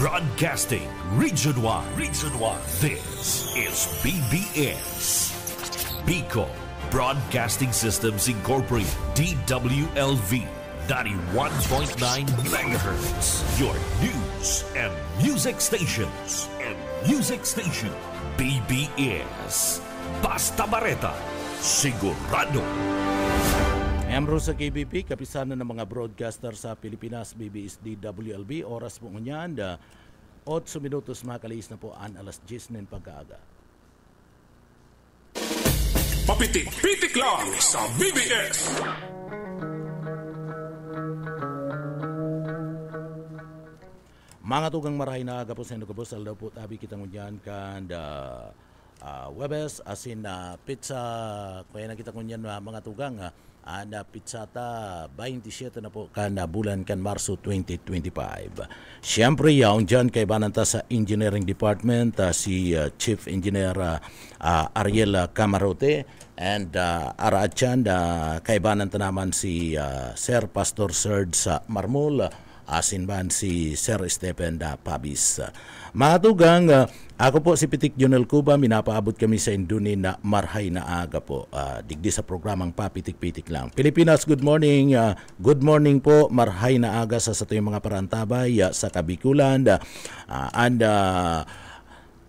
Broadcasting Region 1. Region 1. This is BBS. Bicol Broadcasting Systems Incorporated. DWLV 91.9 megahertz. Your news and music stations. BBS. Basta Bareta. Sigurado. Miyembro sa KBP, kapisanan ng mga broadcaster sa Pilipinas, BBS DWLB. Oras po ngunyan, 8 minutos makalis na po ang alas 10 ng pagkaaga. Papitik-pitik lang sa BBS. Mga tugang marahay na aga po sa Inugabos, aldaw po tabi kita ngunyan kan Webes, asin pizza, kaya na kita ngunyan mga tugang, ada pizza ta 27 na po kan bulan kan Marso 2025. Siyempre yaong dyan kay bananta sa Engineering Department, si Chief Engineer Ariel Camarote, and arachan kay bananta naman si Sir Pastor Serge Marmol, asin ban si Sir Stephen Pabis. Mga tugang, ako po si Pitik Jonel Cuba, minapaabot kami sa Indunin na marhay na aga po. Digdi sa programang Papitik-Pitik lang. Pilipinas, good morning. Good morning po, marhay na aga sa tuyong mga parantabay sa Kabikulan.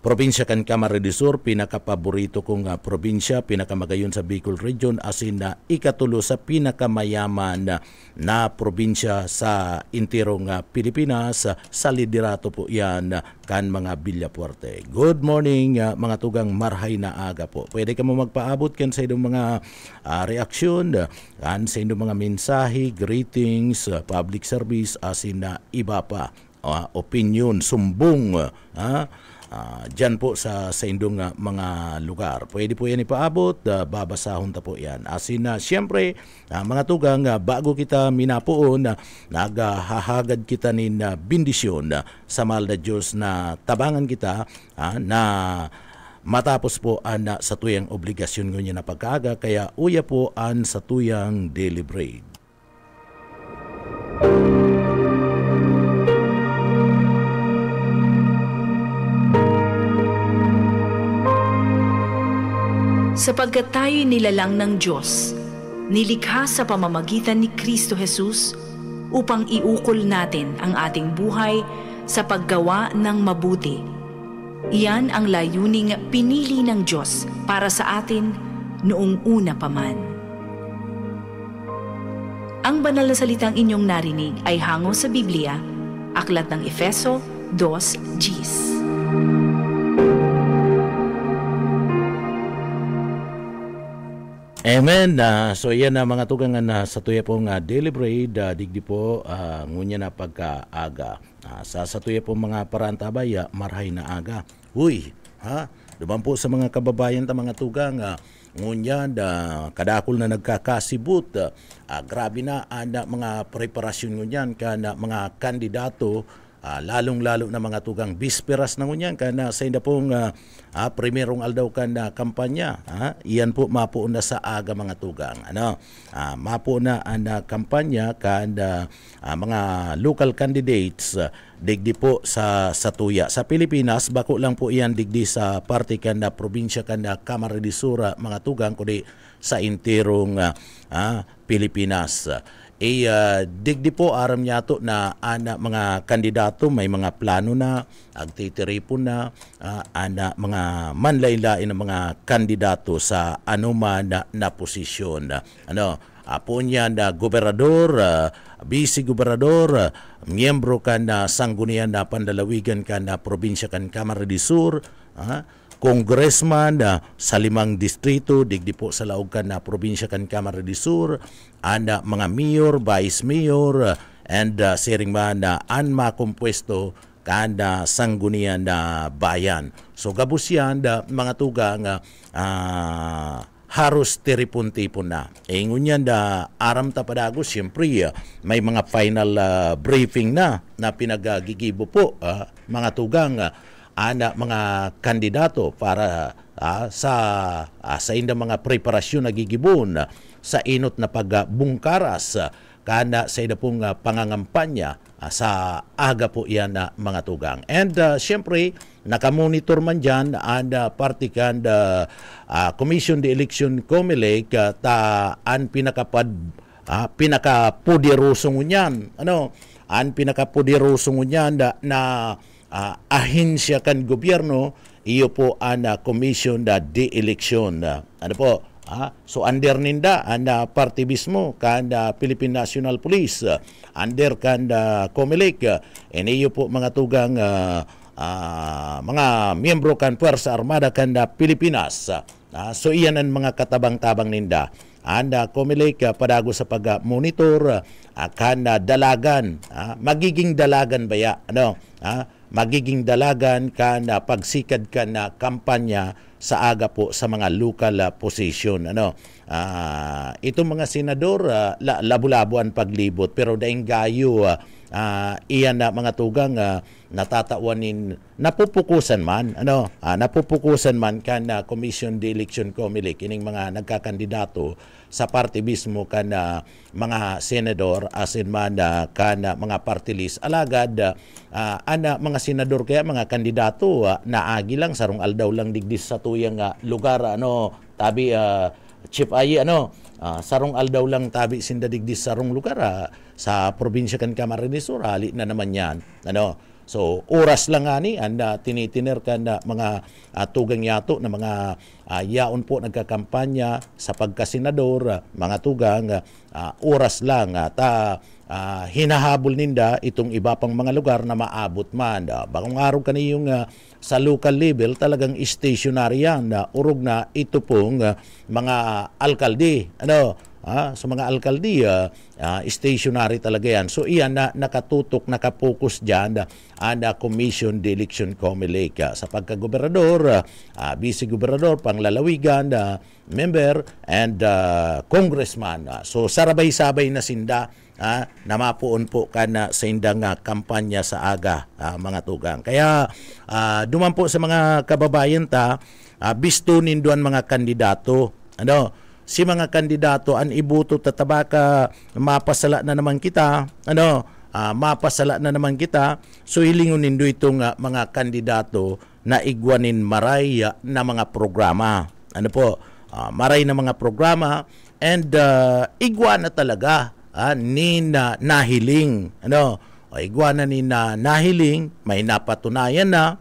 Probinsya kan Camarines Sur, pinakapaborito kong probinsya, pinakamagayon sa Bicol Region, asin na ikatulo sa pinakamayaman na probinsya sa intirong Pilipinas. Sa liderato po yan kan mga Villapuerte. Good morning mga tugang, marhay na aga po. Pwede ka mo magpaabot kan sa idong mga reaksyon, kan sa idong mga mensahe, greetings, public service, asin na iba pa, opinion, sumbong, dyan po sa indong mga lugar. Pwede po yan ipaabot, babasahon ta po yan. Asin na, siyempre, mga tugang, bago kita minapoon, naghahagad kita nin bindisyon sa mahal na Diyos na tabangan kita na matapos po ang sa tuyang obligasyon nyo na pagkaaga, kaya uya po ang sa tuyang daily bread. Sapagkat tayo'y nilalang ng Diyos, nilikha sa pamamagitan ni Kristo Jesus upang iukol natin ang ating buhay sa paggawa ng mabuti. Iyan ang layuning pinili ng Diyos para sa atin noong una pa man. Ang banal na salitang inyong narinig ay hango sa Biblia, Aklat ng Efeso 2:10. Amen. So yan na mga tugang sa tuya pong daily bread, digdi po ngunya na pagkaaga. Sa tuya pong mga parantabay, marhay na aga. Uy, duman po sa mga kababayan ta mga tugang, ngunya kadakol na nagkakasibut. Grabe na mga preparasyon ngunyan kana mga kandidato, lalong-lalo na mga tugang bisperas na ngunyan kana sa inda pong primerong aldaw kan kampanya. Iyan po mapo na sa aga mga tugang. Mapo na ang kampanya kan mga local candidates digdi po sa tuya. Sa Pilipinas, bako lang po iyan digdi sa parte kan probinsya kan Camarines Sur mga tugang, kundi sa intirong Pilipinas. Digdi po aram niya to na mga kandidato may mga plano na, agtitiripon na, mga manlaylain ng mga kandidato sa anuman na posisyon. Apo niya na gobernador, vice-gobernador, miyembro ka na sanggunian na pandalawigan ka na probinsya kan Camarines Sur, congressman sa 5 distrito, digdi po sa laog kan na probinsya kan Camarines Sur, mga mayor, vice mayor, and siring man anma kompuesto kan sanggunian na bayan. So gabus yan mga tugang haros tiripon-tipon na. Ngunyan aram ta padagos, siyempre may mga final briefing na pinagagigibo po mga tugang mga kandidato para sa inda mga preparasyon na gigibon sa inot na pagbungkaras kana sa ida pong pangangampanya sa aga po yan na mga tugang. And siyempre, nakamonitor man dyan ang party kan Commission de Election COMELEC ang pinakapudirusong niyan. Ang pinakapudirusong niyan na ahensya kan gobyerno, iyo po ang Commission de Election. So under ninda ang party mismo kan Philippine National Police, under kan COMELEC, and iyo po mga tugang mga miyembro kan Puwersa Armada kan Pilipinas. So iyan ang mga katabang-tabang ninda. Ang COMELEC padago sa pag-monitor kan dalagan, magiging dalagan ba ya? Magiging dalagan kan pagsikad kan kampanya sa aga po sa mga local position. Itong mga senador, labo-labo ang paglibot, pero daing gayo, iyan na mga tugang natatawanin, napupukusan man kan Commission de Election COMELEC, ining mga nagkakandidato sa party mismo kan mga senador, asin man kan mga party list. Alagad, mga senador kaya mga kandidato, naagi lang, sarong aldaw lang digdis sa tuyang lugar, tabi, Chief Ayi, sarong aldaw lang tabi sinda digdis sarong lugar, sa probinsya kan Camarines Sur, hali na naman yan. So, oras lang ani, tinitiner kan mga tugang yato na mga yaon po nagkakampanya sa pagkasenador, mga tugang, oras lang hinahabol ninda itong iba pang mga lugar na maabot man. Bagong araw kaniyong sa local level talagang stationary yan, urog na ito pong mga alkalde. Sa mga alkalde, stationary talaga yan. So iyan na nakatutok, nakapokus dyan ang Commission de Election COMELEC. Sa pagkagobernador, vice-gobernador, panglalawigan, member, and congressman. So sarabay-sabay na sinda na mapuon po ka na sa indang kampanya sa aga, mga tugang. Kaya duman po sa mga kababayan bisto ninduan mga kandidato. Si mga kandidato an ibuto tatabaka, mapasala na naman kita, mapasala na naman kita. So hilingon nindo itong mga kandidato na igwanin maray na mga programa. Maray na mga programa, and igwa na talaga ni nahiling. Igwa na ni nahiling, may napatunayan na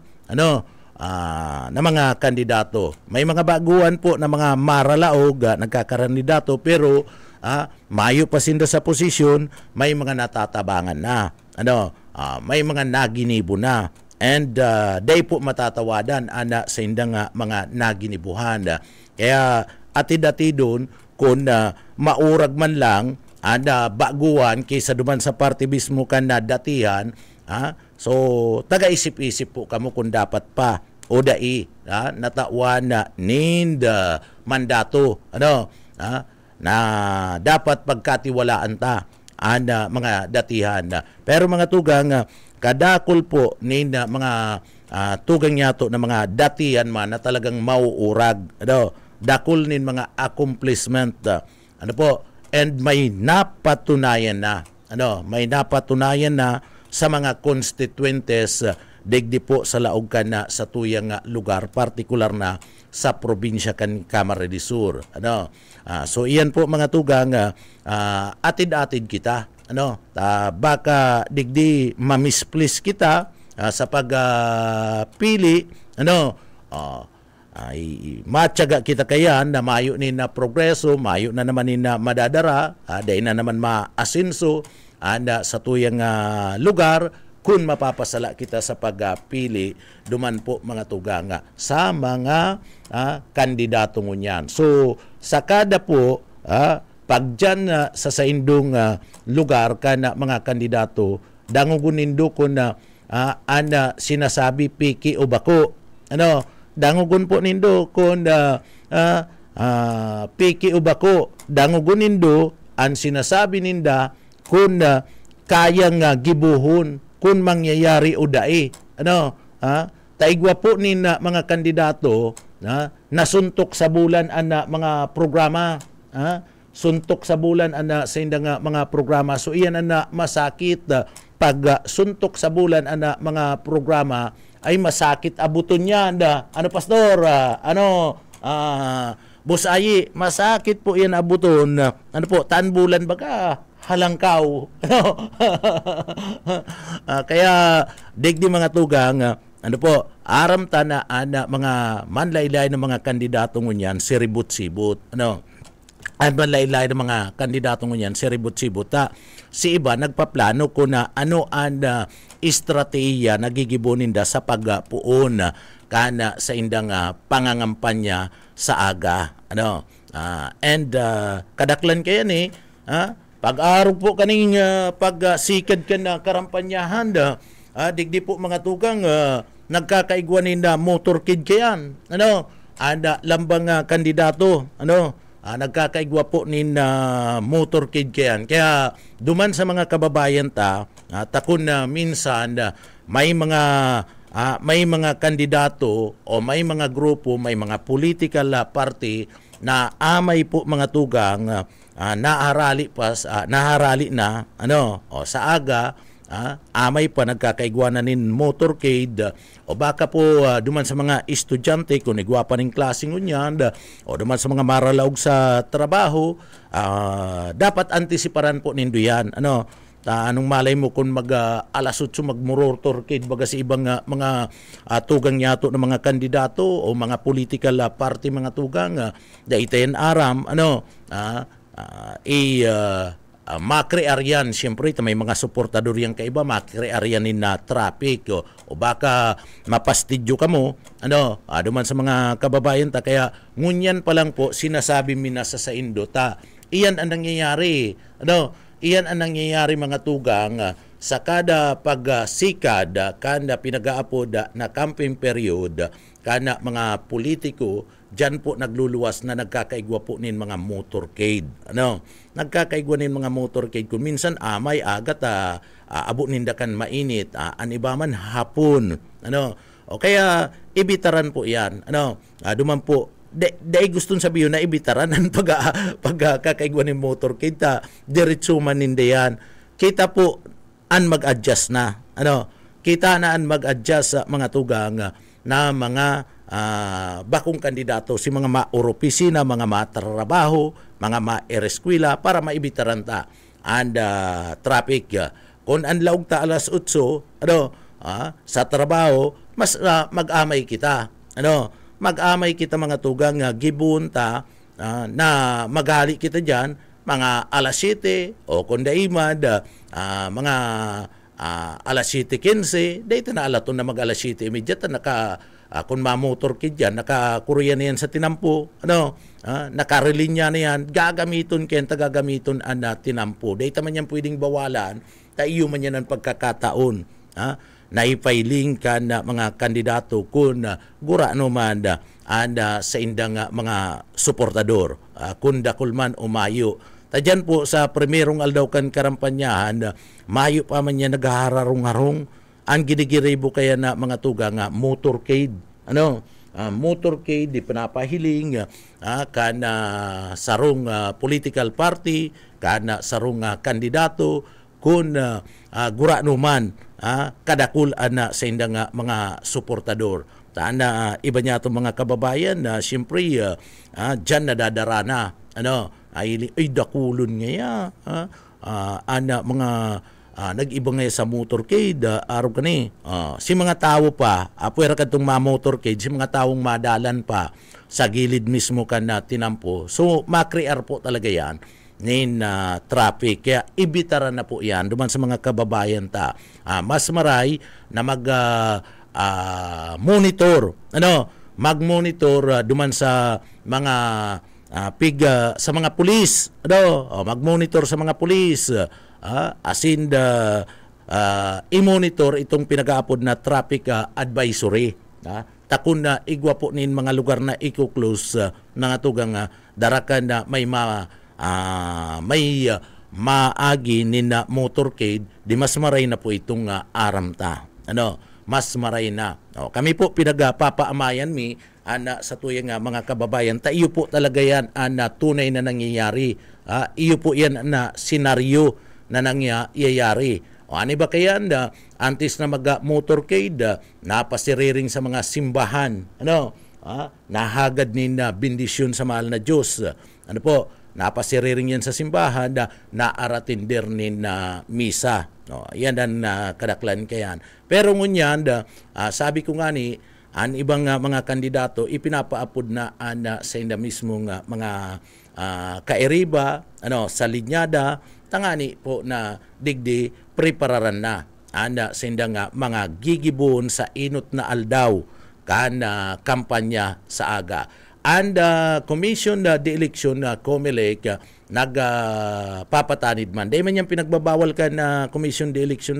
na mga kandidato. May mga baguhan po na mga maralaog nagkakandidato, pero mayo pa sinda sa posisyon, may mga natatabangan na. May mga naginibo na. And day po matatawadan sa indang mga naginibuhan. Kaya atid-atidon kung maurag man lang baguhan kaysa duman sa party mismo kan na datihan, so taga-isip-isip po kamo kung dapat pa o dai natawan na ninda mandato na dapat pagkatiwalaan ta mga datihan. Pero mga tugang, kadakol po ninda mga tugang yato na mga datihan man na talagang mauurag, dakol nin mga accomplishment, and may napatunayan na, may napatunayan na sa mga constituentes digdi po sa laog ka na sa tuyang lugar, partikular na sa probinsya kan Camarines Sur. So iyan po mga tugang, atid-atid kita, baka digdi mamisplis kita sa pagpili, ay matyaga kita kayan na mayo ni na progreso, mayo na naman ni na madadara, dahil na naman maasinso sa tuyang lugar, kung mapapasala kita sa pagpili duman po mga tugang sa mga kandidato ngunyan. So sa kada po pag dyan sa indong lugar ka na mga kandidato, dangugunindo ko na sinasabi piki o bako. Dangugun po nindo kung piki o bako. Dangugun ang sinasabi ninda kung kayang gibuhon, kung mangyayari o dai. Taigwa po ni mga kandidato nasuntok sa bulan mga programa. Suntok sa bulan sa indang mga programa. So iyan masakit pag suntok sa bulan ana mga programa ay masakit abuton niya ano pastor Boss Ayi, masakit po yan abuton. Ano po, tanbulan baga, halangkaw. Kaya, digdi mga tugang, ano po, aram ta na mga manlaylay ng mga kandidato ngunyan, siribut-sibut. At manlaylay ng mga kandidato ngunyan, siribut-sibut. Si iba, nagpaplano ko na ano ang estratehiya nagigibunin da sa pagpuon kana sa indang pangangampanya sa aga. Kadaklan kaya ni, pag-araw po kaning pagsikad ka na karampanyahan, digdi po mga tugang, nagkakaigwanin na motorkid kayan. Ada lambang kandidato, nagkakaigwa po nin motorkid kayan. Kaya duman sa mga kababayan takon na minsan may mga kandidato o may mga grupo, may mga political party na amay po mga tugang naharali na sa aga amay pa nagkakaigwananin motorcade o baka po duman sa mga estudyante kung igwapa ng klaseng unyan o duman sa mga maralaog sa trabaho dapat antisiparan po nindo yan anong malay mo kung alas 8 magmurortorcade baga sa ibang mga tugang yato ng mga kandidato o mga political party mga tugang daitayin aram makrear yan siyempre may mga suportador yan kaiba makrear yan na traffic o baka mapastidyo ka mo duman sa mga kababayan kaya ngunyan pa lang po sinasabi minasa sa indo iyan ang nangyayari iyan ang nangyayari mga tugang sa kada pagsikad kada pinag-aapod na campaign period kana mga politiko dyan po nagluluwas na nagkakaigwa po nin mga motorcade. Nagkakaigwa nin mga motorcade kung minsan amay agat abo nindakan mainit anibaman hapon. O kaya ibitaran po yan. Duman po dahil gustong sabihin na ibitaran ang pagkakaigwa ng motorcade diretso man hindi yan. Kita po an mag-adjust na. Kita na an mag-adjust sa mga tugang na mga bakong kandidato si mga ma-opisina, mga matrabaho, mga ma-ereskwela para maibitaran and traffic. Kung anlaog ta alas 8 sa trabaho mas mag-amay kita. Mag-amay kita mga tugang gibun na maghali kita dyan mga alas 7 o kung daimad mga alas 7:15 dahito na alaton na mag alas 7:30 kung mamotor kid yan nakakurya na yan sa tinampo nakarelinya na yan gagamiton gagamiton na tinampo dahito man yan pwedeng bawalan iyo man yan ang pagkakataon naipailing ka na mga kandidato kung gura naman sa indang mga suportador kung dakulman o mayo. Tadyan po sa primerong aldaw kan karampanyahan mayo pa man niya naghararong-harong ang ginigiribo kaya na mga tugang motorcade. Motorcade di pinapahiling kana sarong political party kana sarong kandidato kung gura naman kadakul na sa indang mga suportador. Taana iba niya itong mga kababayan na siyempre dyan nadadarana ay dakulon ngaya mga nag-iba ngayon sa motorcade araw ka ni si mga tao pa apwera ka itong motorcade si mga taong madalan pa sa gilid mismo ka na tinampo so makrear po talaga yan nin traffic kaya ibitaran na po yan duman sa mga kababayan mas maray na monitor mag-monitor duman sa mga sa mga pulis mag-monitor sa mga pulis i-monitor itong pinag-aapod na traffic advisory takun na igwa po nin mga lugar na i-close na tugang darakan na may maagi nin na motorcade di mas maray na po itong aramta mas maray na kami po pinagpapaamayan sa tuyang mga kababayan iyo po talaga yan na tunay na nangyayari iyo po yan na senaryo na nangyayari O ani ba kayan antes na mag-motorcade, napasiriring sa mga simbahan. Nahagad ni na bendisyon sa mahal na Diyos. Napasiriring yan sa simbahan naaratindir ni na misa. Yan ang kadaklan kayan. Pero ngunyan, sabi ko nga ni, ang ibang mga kandidato, ipinapaapod na sa inda mismo mga kairiba, sa linyada, tangani po na digdi prepararan na sa inda mga gigibon sa inot na aldaw kampanya sa aga. And Commission de Election COMELEC nagpapatanid man. Dahil man yung pinagbabawal ka na Commission de Election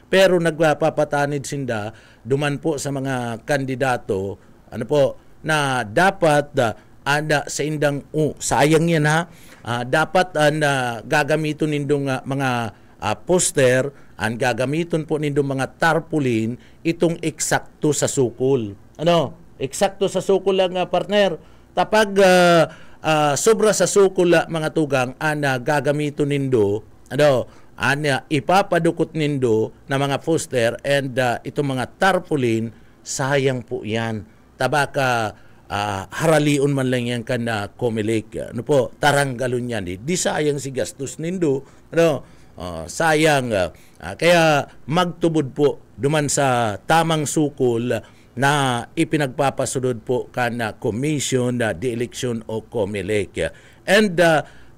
pero nagpapatanid sinda duman po sa mga kandidato na dapat sa indang sayang yan dapat gagamiton nindong mga poster ang gagamiton po nindong mga tarpaulin itong eksakto sa sukol. Eksakto sa sukol lang partner. Tapag sobra sa sukol mga tugang gagamiton nindo ipapadukot nindo na mga poster and itong mga tarpaulin sayang po yan. Tabaka haraliun man lang yan kana COMELEC. Taranggalon yan. Di sayang si gastos nindo. Sayang. Kaya magtubod po duman sa tamang sukol na ipinagpapasunod po kana Commission de Election o COMELEC. And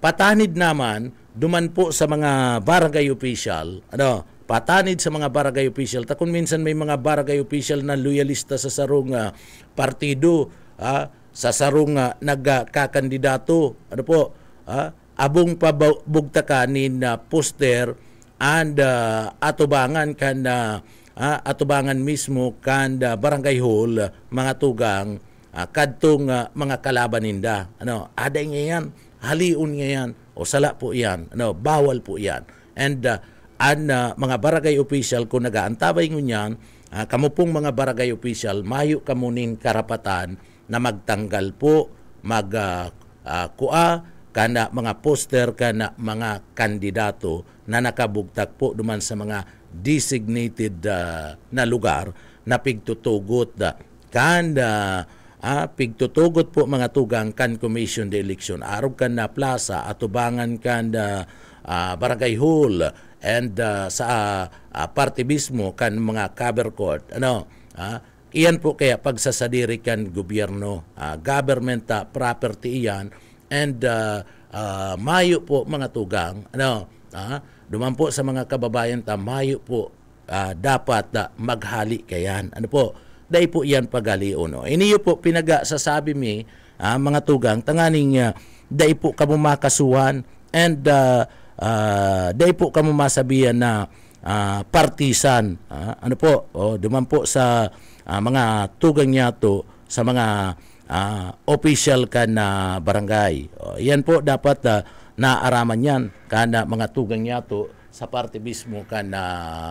patanid naman duman po sa mga barangay official, patanid sa mga barangay official. Kung minsan may mga barangay official na loyalista sa sarong partido, sa sarong nagkakandidato, abong pabugtakanin na poster and atubangan atubangan mismo barangay hall mga tugang kadtong mga kalaban ninda. Aday nga yan, haliun nga yan, o sala po yan, bawal po yan. And mga barangay official kung nagaantabay ngunyan, kamo pong mga barangay official, mayo kamunin karapatan na magtanggal po, kana mga poster kana mga kandidato na nakabugtak po duman sa mga designated na lugar na pigtutugot pigtutugot po mga tugang kan Commission de Election arog kan na plaza atubangan kan barangay hall and sa party mismo kan mga cover court iyan po kaya pagsasadiri kan gobyerno government property iyan and mayo po mga tugang duman po sa mga kababayan mayo po dapat maghali kayan dahil po yan pagalion iniyo po pinagasasabi mi mga tugang tanganing dahil po kamo makasuhan and dahil po kamo masabihan na partisan duman po sa mga tugang niyato sa mga official ka na barangay. Yan po dapat naaraman yan kana mga tugang niyato sa parte mismo ka na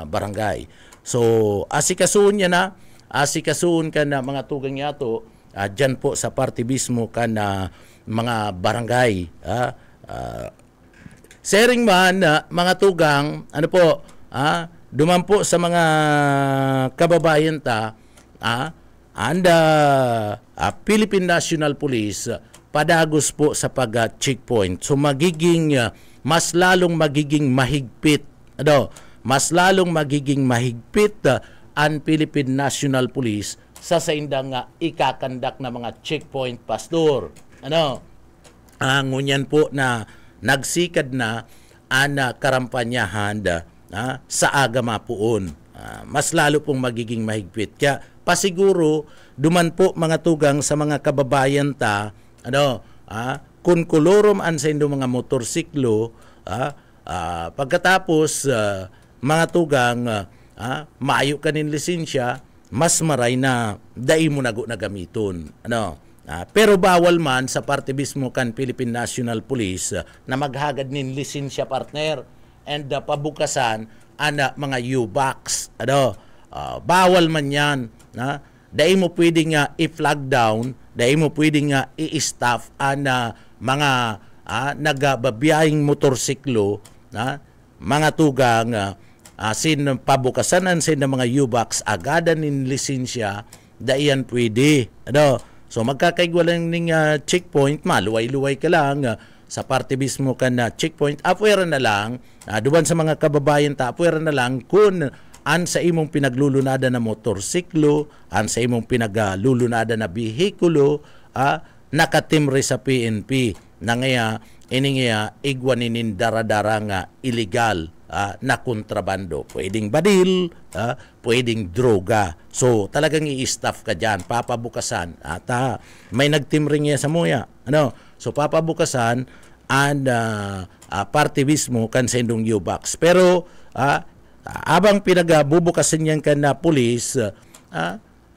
barangay. So asikasuon niya asikasuon ka na mga tugang niyato dyan po sa parte mismo ka na mga barangay. Sharing man mga tugang duman po sa mga kababayan Philippine National Police padagos po sa pag-checkpoint. So magiging mas lalong magiging mahigpit. Mas lalong magiging mahigpit ang Philippine National Police sa indang ikakandak na mga checkpoint pastor. Ngunyan po na nagsikad na karampanyahan sa agama poon. Mas lalo pong magiging mahigpit. Kaya pasiguro duman po mga tugang sa mga kababayan kung kolorom an sa inyong mga motorsiklo pagkatapos mga tugang maayo kanin lisensya mas maray na dai mo nago na gamiton pero bawal man sa parte mismo kan Philippine National Police na maghagad nin lisensya partner and pabukasan mga U-box bawal man yan dahil mo pwedeng i-flag down, dahil mo pwedeng i-staff mga nagbabiyahing motorsiklo, mga tugang sin pabukasanan sin ng mga UBACs agadan nin lisensya da iyan pwede. Ano? So magkakaigwalang ning checkpoint, maluway-luway ka lang sa parte mismo ka na checkpoint, apwera na lang, duman sa mga kababayan ta, apwera na lang kung an sa imong pinaglulunada na motorsiklo, an sa imong pinaglulunada na bihikulo, nakatimre sa PNP na ngaya iningya igwaninin daradara nga illegal na kontrabando. Pwedeng badil, pwedeng droga. So talagang i-staff ka dyan, papabukasan. At may nagtimring niya sa muya. Ano? So papabukasan and parte mismo kan sa indong UBACs. Pero abang pinagabubukasan yan ka na pulis,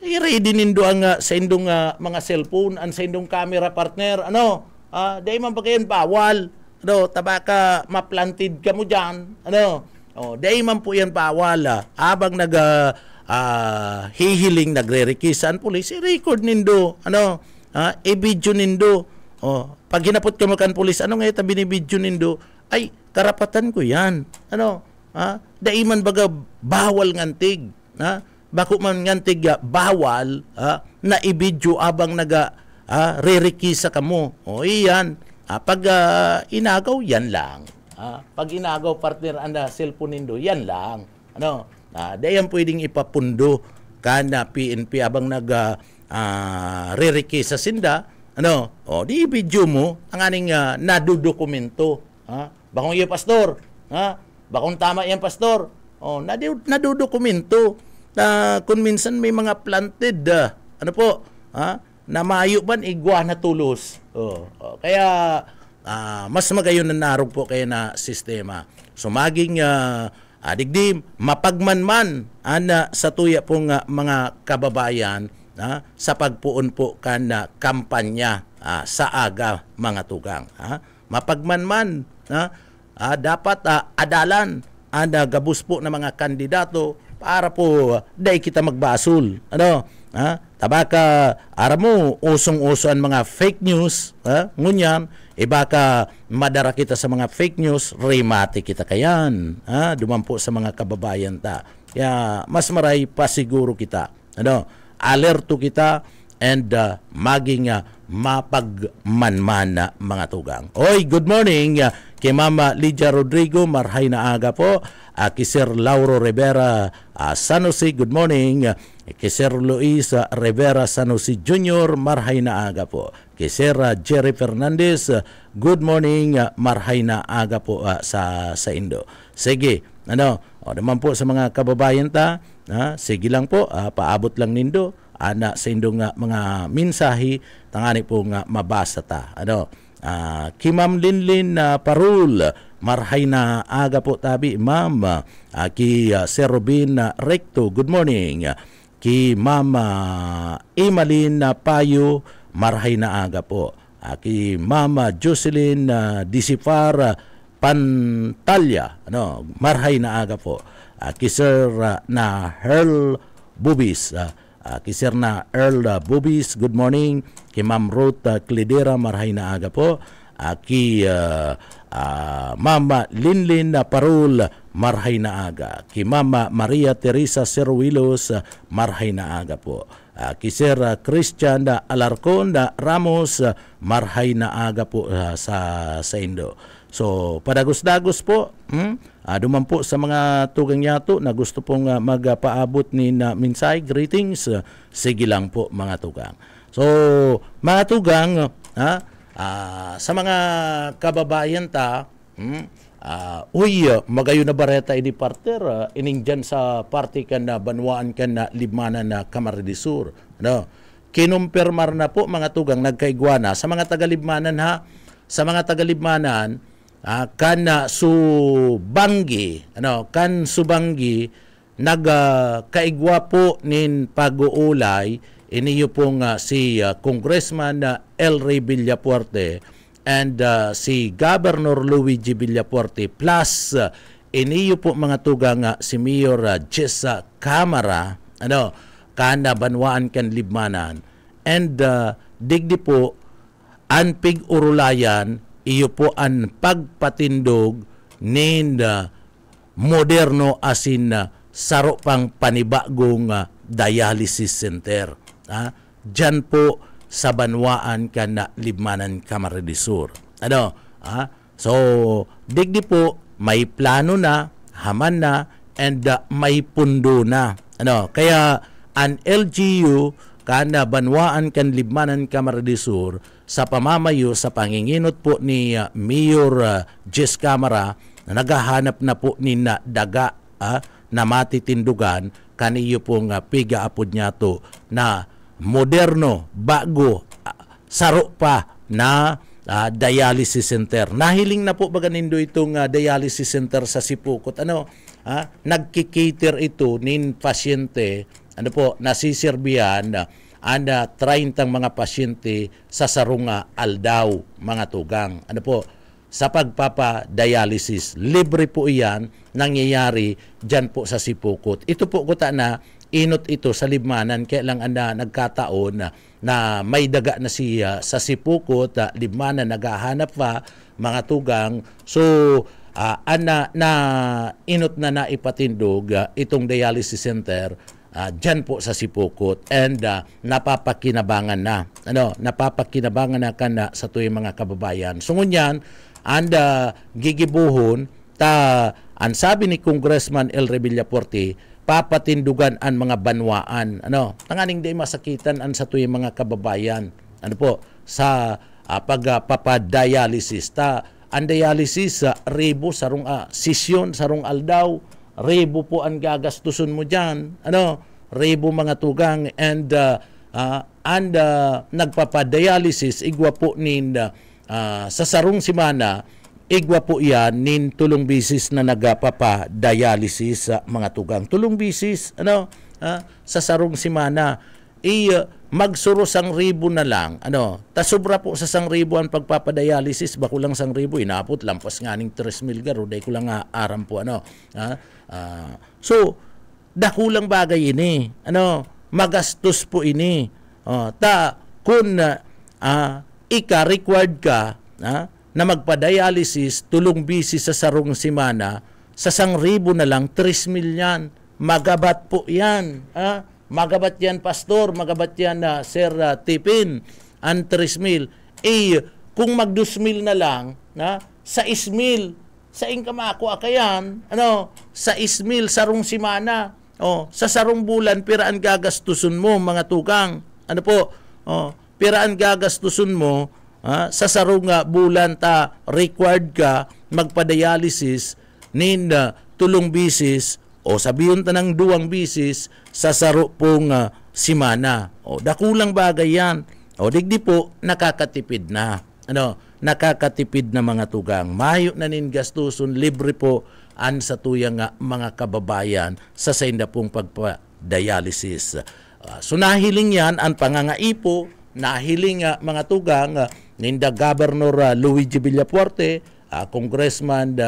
i-ready nindo ang sa indong mga cellphone and sa indong camera partner. Ano? Dahil man ba kayo bawal? Ano? Tabaka maplanted ka mo dyan. Ano? Dahil man po yan bawal. Abang hihiling nagre-rekisan pulis, i-record nindo. Ano? I-video nindo. Pag hinapot ka mo kan pulis, ano nga ito binibidyo nindo? Ay, karapatan ko yan. Ano? Dahil man baga bawal ngantig. Bako man ngantig bawal na i-video abang re-rekisa ka mo. Iyan. Pag inagaw, yan lang. Pag inagaw partner anda cellphone nindo, yan lang. Ano? Dayan pwedeng ipapundo ka na PNP abang re-rekisa sinda. Ano? Di i-video mo ang aning nadudokumento. Bakong iyo pastor. Bakong tama yan, pastor. Nadudokumento na kung minsan may mga planted, ano po, na maayo ban igwa na tulos. Kaya, mas magayon na narog po kayo na sistema. So, maging digdim, mapagmanman sa tuya pong mga kababayan sa pagpuon po kan kampanya sa aga mga tugang. Mapagmanman, dapat adalan ang gabus po ng mga kandidato para po dahil kita magbasol. Ano? Tabaka ara mo usong-uso ang mga fake news, ngunyan baka madara kita sa mga fake news, remate kita kayan. Dumampo sa mga kababayan ta. Kaya mas maray pa siguro kita. Ano? Alerto kita and maging mapagmanman na mga tugang. Oy, good morning kay Mama Lydia Rodrigo, marhay na aga po. Kay Sir Lauro Rivera San Jose, good morning. Kay Sir Luis Rivera San Jose Jr., marhay na aga po. Kay Sir Jerry Fernandez, good morning, marhay na aga po sa Indo. Sige, ano, naman po sa mga kababayan ta, sige lang po, paabot lang nindo sa indong mga mensahe tangani po mabasa ta. Ano? Kimam Linlin Parul, marhay na aga po tabi, ma'am. Ki Sir Robin Recto, good morning. Ki Mama Emalin Payo, marhay na aga po. Ki Mama Jocelyn Disipar Pantalya, ano, marhay na aga po. Ki Sir na Herl Bubis, kay Sir na Earl Bubis, good morning. Kay Ma'am Ruth Clidera, marhay na aga po. Kay Mama Linlin Parul, marhay na aga. Kay Mama Maria Teresa Cerwilos, marhay na aga po. Kay Sir Christian Alarcon Ramos, marhay na aga po sa Indo. So, padagos-dagos po, duman po sa mga tugang yato na gusto pong magpaabot ni minsay, greetings, sige lang po mga tugang. So, mga tugang, sa mga kababayan ta, magayo na bareta ini parter, ining dyan sa party kan na banwaan kan na libmanan na Camarines Sur. No? Kinumpirmar na po mga tugang nagkaigwana sa mga tagalibmanan sa mga tagalibmanan, kan Subanggi, kan Subanggi nagkaigwa po nin pag-uulay iniyo pong si Congressman El Rey Villapuerte and si Governor Luigi Villapuerte plus iniyo po mga tugang si Mayor Jessa Camara, kan banwaan kan libmanan and digdi po ang pig-urulayan iyo po ang pagpatindog nin moderno asin saro pang panibagong dialysis center. Diyan po sa Banwaan kan na Libmanan Camarines Sur. So, digdi po, may plano na, haman na, and may pundo na. Kaya, ang LGU, kan Banwaan kan Libmanan Camarines Sur, sa pamamayo sa panginginot po ni Mayor Jess Camara, na naghahanap na po ni na daga na matitindugan, kaniyo pong piga-apod niya to na moderno, bago, saro pa na dialysis center. Nahiling na po ba ganindo itong dialysis center sa Sipukot? Nagkikater ito nin pasyente, nasiserbihan ang 30 mga pasyente sa sarunga aldaw, mga tugang. Sa pagpapa-dialysis. Libre po iyan, nangyayari dyan po sa Sipukot. Ito po kuta na, inot ito sa Libmanan, kaya lang nagkataon na may daga na siya sa Sipukot, Libmanan naghahanap pa, mga tugang. So, na inot na ipatindog itong dialysis center dyan po sa Sipukot, and napapakinabangan na. Napapakinabangan na kana sa tuwing mga kababayan. So, ngunyan, gigibuhon ang sabi ni Congressman Elre Villaporte, papatindugan ang mga banwaan. Tanganing di masakitan ang sa tuwing mga kababayan. Sa pagpapadialysis. Ang dialysis, ribo sarong sisyon, sarong aldaw, ribo po ang gagastusun mo dyan. Ribo mga tugang, and nagpapadialysis, igwa po nin sa sarong simana, igwa po yan nin tulong bisis na nagpapadialysis mga tugang. Tulong bisis, sa sarong simana, magsuro 1,000 na lang. Tasubra po sa 1,000 ang pagpapadialysis, bako lang 1,000, inapot, lampas nga ning 3,000 garo, day ko lang aram po. So, dakulang bagay ini. Magastos po ini. Kung ika-required ka na magpa-dialysis, tulong bisi sa sarong simana, sa 1,000 na lang, 3,000 yan. Magabat po yan. Magabat yan, Pastor. Magabat yan, Sir Tipin. Ang 3,000. Kung mag-2,000 na lang, 6,000. Sa ingkamako akayan, 6,000 sarong simana. Sa sarong bulan, piraan gagastusun mo, mga tukang. Piraan gagastusun mo, sa sarong bulan required ka magpa-dialysis nin tulong bisis, o sabihin ta ng 2 bisis sa saro pong simana. Dakulang bagay yan. Digdi po, nakakatipid na. Nakakatipid na mga tugang. Mayo na nin gastusun, libre po an sa tuyang mga kababayan sa sainda pong pagpa-dialysis. So nahiling yan ang pangangaipo, nahiling mga tugang ninda Governor Luigi Villapuerte, Congressman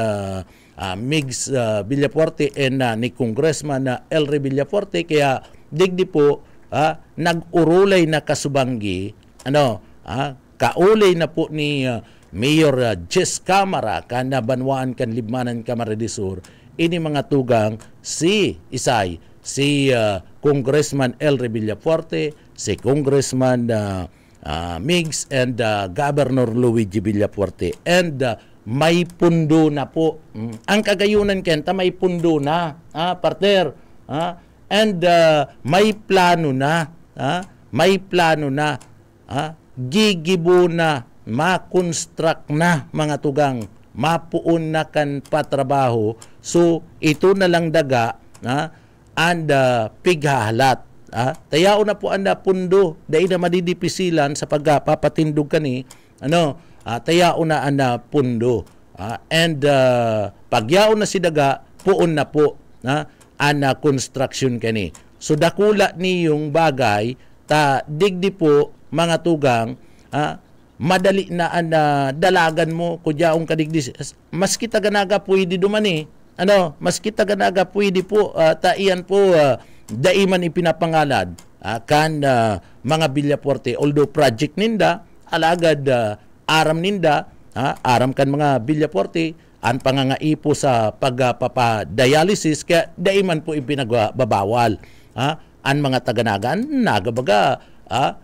Migs Villapuerte, and ni Congressman Elre Villapuerte. Kaya digdi po nag-urulay na kasubanggi, kaulay na po ni Mayor Jess Camara kan Banwaan kan Libmanan Camarines Sur, ini mga tugang si Congressman Elre Villapuerte, si Congressman Migs, and Governor Luigi Villapuerte. And may pundo na po. Ang Kagayunan, Kenta, may pundo na. Partner. And may plano na. May plano na. Gigibo na. Ma-construct na, mga tugang. Mapuon na kan patrabaho. So, ito na lang daga. And pighahalat. Tayao na po anda pundo. Dahil na madidipisilan sa pagpapatindog kani. Tayao na anda pundo. And pagyao na si daga, puon na po. Ana construction kani. So dakula niyong bagay, digdi po mga tugang, madali na dalagan mo kudyaong kadigdi. Mas kita ganaga pwede dumani. Mas kita ganaga pwede po, taiyan po, daiman ipinapangalad kan mga Villapuerte. Although project ninda, alagad aram ninda, aram kan mga Villapuerte, ang pangangaipo sa pagpapadialysis kaya daiman po ipinagbabawal. Ang mga taganagan nagabaga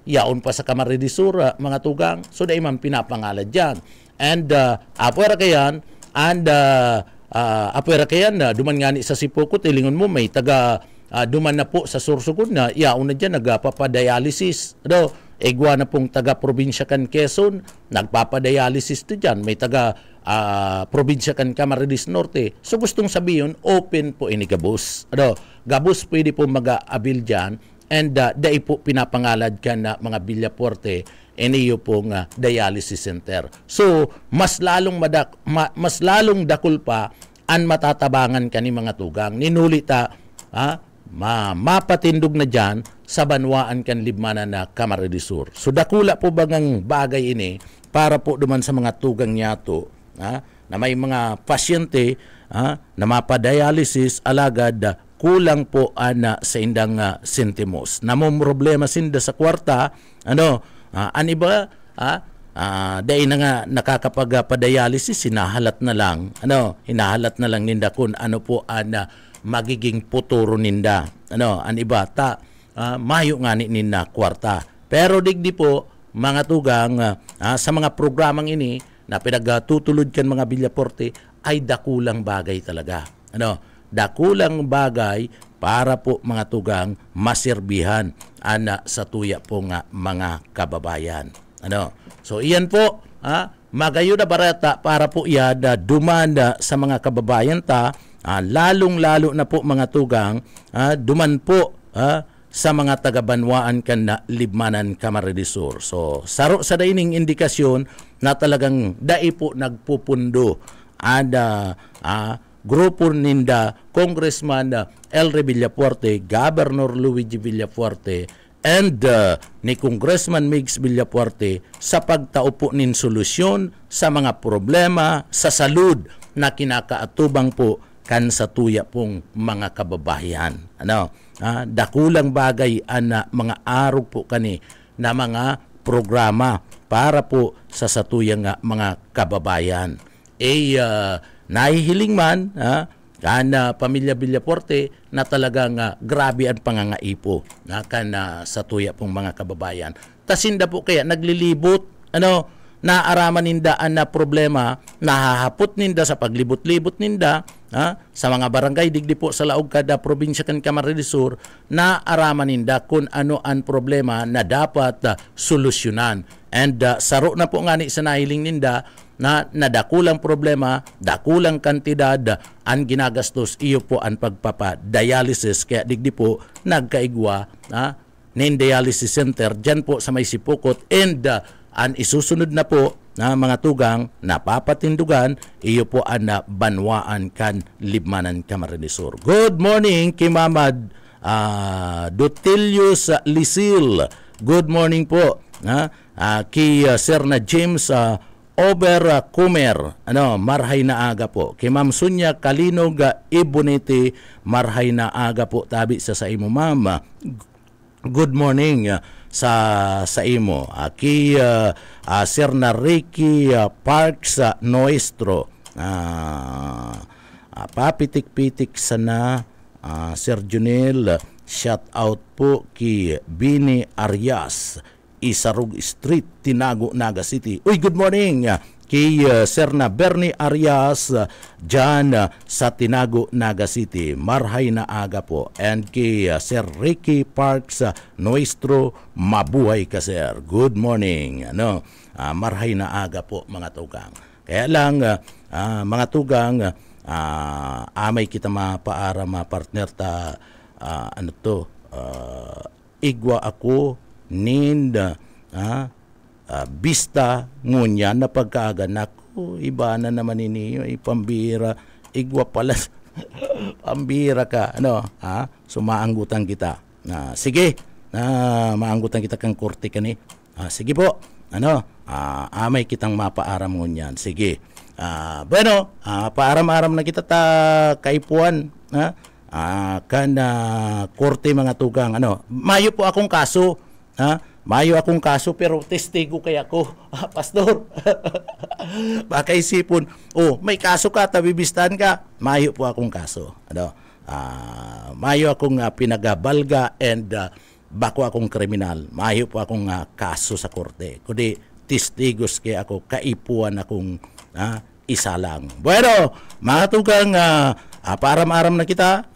yaon pa sa kamaridisura mga tugang, so daiman pinapangalad yan. And apwera kayan duman nga ni sa Sipokot, ilingon mo may taga duman na po sa Sursugod na yaon na dyan nagpapadialysis. Egwa na pong taga-probinsya kan Quezon, nagpapadialysis to dyan. May taga-probinsya kan Camarines Norte. So gustong sabihin, open po ini gabus. Gabus pwede po mag-abil dyan. And dai po pinapangalad ka na mga Villapuerte, iniyo pong dialysis center. So mas lalong dakul pa ang matatabangan ka ni mga tugang. Ninulita, mapatindog na dyan sa banwaan kan libmanan na Camarines Sur. So dakula po bagang bagay ini para po duman sa mga tugang nyato na may mga pasyente na mapadialysis alagad kulang po sa indang sentimos. Namong problema sinda sa kwarta, iba dahil na nga nakakapag-padialysis, hinahalat na lang ninda kung ano po magiging puturo ninda. Ang iba, mayo nga ninda kwarta. Pero digdi po, mga tugang, sa mga programang ini, na pinagtutulod kan mga Villapuerte, ay dakulang bagay talaga. Dakulang bagay para po mga tugang maserbihan sa tuya po nga mga kababayan. So iyan po, magayo na barata para po yada dumanda sa mga kababayan lalong-lalo na po mga tugang duman po sa mga taga-banwaan kan na libmanan Camarines Sur. So saro sa daining indikasyon na talagang dai po nagpupundo grupo ninda Congressman Elry Villafuerte, Governor Luigi Villafuerte, and ni Congressman Migs Villafuerte sa pagtaupo nin solusyon sa mga problema sa salud na kinakaatubang po kan sa tuya pong mga kababayan. Dakulang bagay mga arog po kani na mga programa para po sa satuyang mga kababayan. Nahihiling man pamilya Villafuerte na talagang grabe ang pangangaipo sa tuya pong mga kababayan. Tasinda po kaya naglilibot naaraman ninda na problema, nahahapot ninda sa paglibot-libot ninda sa mga barangay digdi po sa laog kada probinsya kan Camarines Sur, naaraman ninda kung ano ang problema na dapat solusyonan. And saro na po nga ni sa nahiling ninda na dakulang problema, dakulang kantidad ang ginagastos iyo po ang pagpapadialysis, kaya digdi po nagkaigwa nin dialysis center dyan po sa may Sipokot, and ang isusunod na po na mga tugang napapatindugan iyo po ang banwaan kan libmanan Camarines Sur. Good morning kay Mamad Dutilius Lisil. Good morning po kay Sir na James Kumer, marhay na aga po. Kay Ma'am Sunya Kalinog Ibonete, marhay na aga po tabi sa imo ma'am. Good morning sa imo. Kay Sir na Ricky Parks Noestro, papitik-pitik sana Sir Junel, shout out po kay Bini Arias, Isarug Street, Tinago, Naga City. Uy, good morning kay Sir na Bernie Arias dyan sa Tinago, Naga City. Marhay na aga po. And kay Sir Ricky Parks Noestro, mabuhay ka sir. Good morning. Marhay na aga po mga tugang. Kaya lang mga tugang, amay kita mapaara partner igwa ako ninda bista ngunya na pagkaagan ako, iba na naman iniyo, pambira, igwa pala pambira ka, sumaanggutan kita. Sige, maanggutan kita kang korte kani. Sige po, amay kitang mapaaram ngunyan. Sige. Bueno, paaram-aram na kita kaipuan, korte mga tugang. Mayo po akong kaso, mayo akong kaso pero testigo kaya ko, pastor. Baka isipon, may kaso ka, tabibistan ka, mayo po akong kaso. Mayo akong pinagabalga and bako akong kriminal. Mayo po akong kaso sa korte. Kundi testigos kaya ako, kaipuan akong isa lang. Bueno, mga tugang param-aram na kita.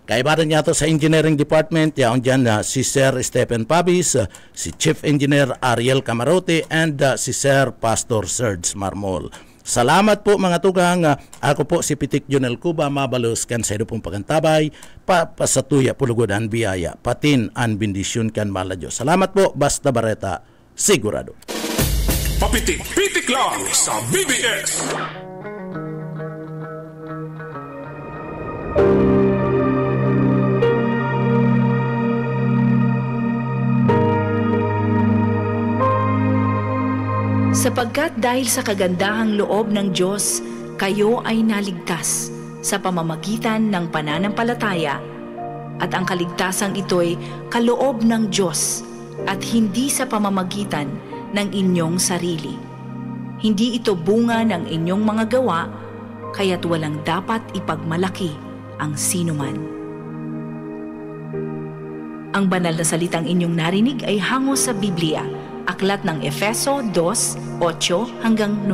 Kaibaran niya to sa engineering department, yaon dyan si Sir Stephen Pabis, si Chief Engineer Ariel Camarote, and si Sir Pastor Serge Marmol. Salamat po mga tugang. Ako po si Pitik Jonel Cuba, mabalos kan sa pong pagantabay, pasatuya pulugodan biyaya, patin an bendisyon kan mala Diyos. Salamat po, Basta Bareta, sigurado. Papitik, pitik lang sa BBS. Sapagkat dahil sa kagandahang loob ng Diyos, kayo ay naligtas sa pamamagitan ng pananampalataya, at ang kaligtasang ito'y kaloob ng Diyos at hindi sa pamamagitan ng inyong sarili. Hindi ito bunga ng inyong mga gawa, kaya't walang dapat ipagmalaki ang sinuman. Ang banal na salitang inyong narinig ay hango sa Biblia, Aklat ng Efeso 2:8-9.